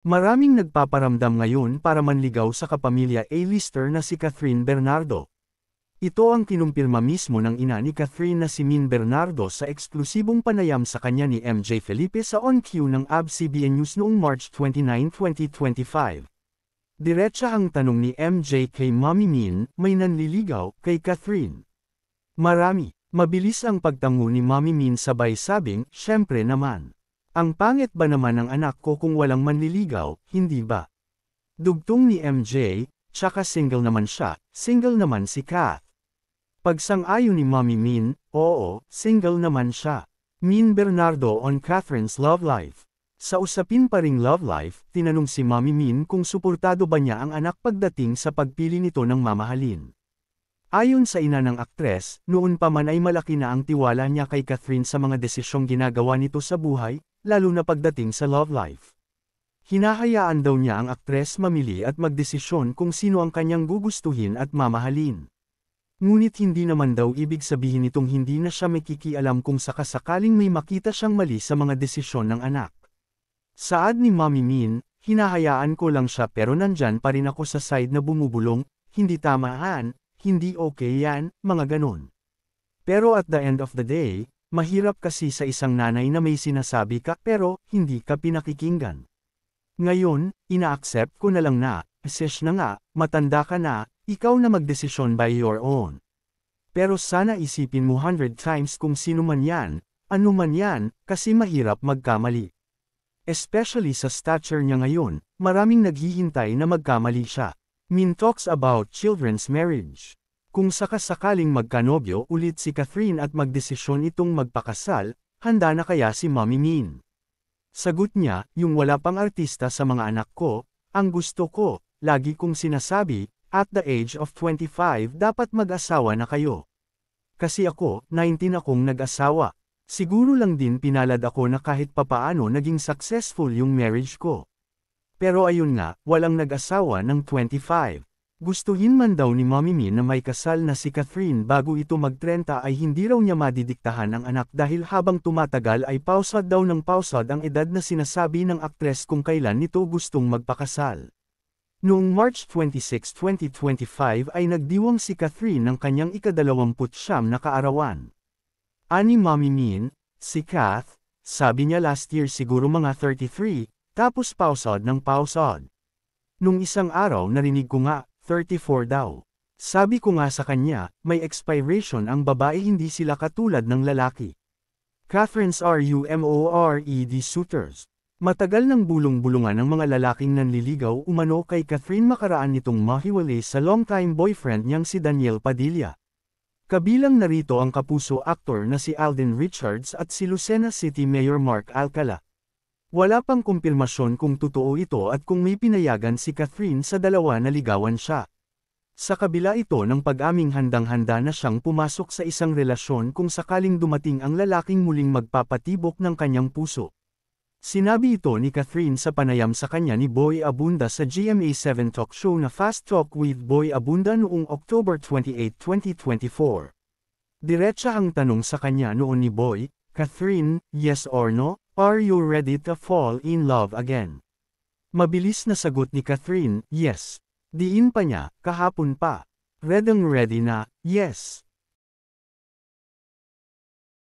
Maraming nagpaparamdam ngayon para manligaw sa kapamilya A-lister na si Catherine Bernardo. Ito ang kinumpirma mismo ng ina ni Catherine na si Min Bernardo sa eksklusibong panayam sa kanya ni MJ Felipe sa On-Q ng ABS-CBN News noong March 29, 2025. Diretsa ang tanong ni MJ kay Mommy Min, may nanliligaw kay Catherine. Marami. Mabilis ang pagtango ni Mommy Min sabay sabing, syempre naman. Ang pangit ba naman ng anak ko kung walang manliligaw, hindi ba? Dugtong ni MJ, tsaka single naman siya, single naman si Kath. Pagsang-ayon ni Mommy Min, oo, single naman siya. Min Bernardo on Catherine's love life. Sa usapin pa ring love life, tinanong si Mommy Min kung suportado ba niya ang anak pagdating sa pagpili nito ng mamahalin. Ayon sa ina ng aktres, noon pa man ay malaki na ang tiwala niya kay Catherine sa mga desisyong ginagawa nito sa buhay, lalo na pagdating sa love life. Hinahayaan daw niya ang aktres mamili at magdesisyon kung sino ang kanyang gugustuhin at mamahalin. Ngunit hindi naman daw ibig sabihin nitong hindi na siya makikialam kung sakasakaling may makita siyang mali sa mga desisyon ng anak. Saad ni Mommy Min, hinahayaan ko lang siya pero nandyan pa rin ako sa side na bumubulong, hindi tamaan, hindi okay yan, mga ganon. Pero at the end of the day, mahirap kasi sa isang nanay na may sinasabi ka pero hindi ka pinakikinggan. Ngayon, ina-accept ko na lang na, sesh na nga, matanda ka na, ikaw na magdesisyon by your own. Pero sana isipin mo 100 times kung sino man yan, ano man yan, kasi mahirap magkamali. Especially sa stature niya ngayon, maraming naghihintay na magkamali siya. Min talks about children's marriage. Kung sakasakaling magkanobyo ulit si Catherine at magdesisyon itong magpakasal, handa na kaya si Mommy Min? Sagot niya, yung wala pang artista sa mga anak ko, ang gusto ko, lagi kong sinasabi, at the age of 25 dapat mag-asawa na kayo. Kasi ako, 19 akong nag-asawa. Siguro lang din pinalad ako na kahit papaano naging successful yung marriage ko. Pero ayun nga, walang nag-asawa ng 25. Gustuhin man daw ni Mommy Min na may kasal na si Catherine bago ito mag-30 ay hindi raw niya madidiktahan ang anak dahil habang tumatagal ay pausad daw ng pausad ang edad na sinasabi ng aktres kung kailan nito gustong magpakasal. Noong March 26, 2025 ay nagdiwang si Catherine ng kanyang ika-29 na kaarawan. Ani Mommy Min, si Kath, sabi niya last year siguro mga 33, tapos pausad ng pausad. Nung isang araw narinig ko nga, 34 daw. Sabi ko nga sa kanya, may expiration ang babae hindi sila katulad ng lalaki. Catherine's RUMORED suitors. Matagal nang bulong-bulungan ng mga lalaking nanliligaw umano kay Catherine makaraan nitong mahiwalay sa long-time boyfriend niyang si Daniel Padilla. Kabilang narito ang kapuso aktor na si Alden Richards at si Lucena City Mayor Mark Alcala. Wala pang kumpirmasyon kung totoo ito at kung may pinayagan si Catherine sa dalawa na ligawan siya. Sa kabila ito ng pag-aming handang-handa na siyang pumasok sa isang relasyon kung sakaling dumating ang lalaking muling magpapatibok ng kanyang puso. Sinabi ito ni Catherine sa panayam sa kanya ni Boy Abunda sa GMA7 talk show na Fast Talk with Boy Abunda noong October 28, 2024. Diretsa ang tanong sa kanya noon ni Boy, Catherine, yes or no? Are you ready to fall in love again? Mabilis na sagot ni Catherine, yes. Diin pa niya, kahapon pa. Ready na, yes.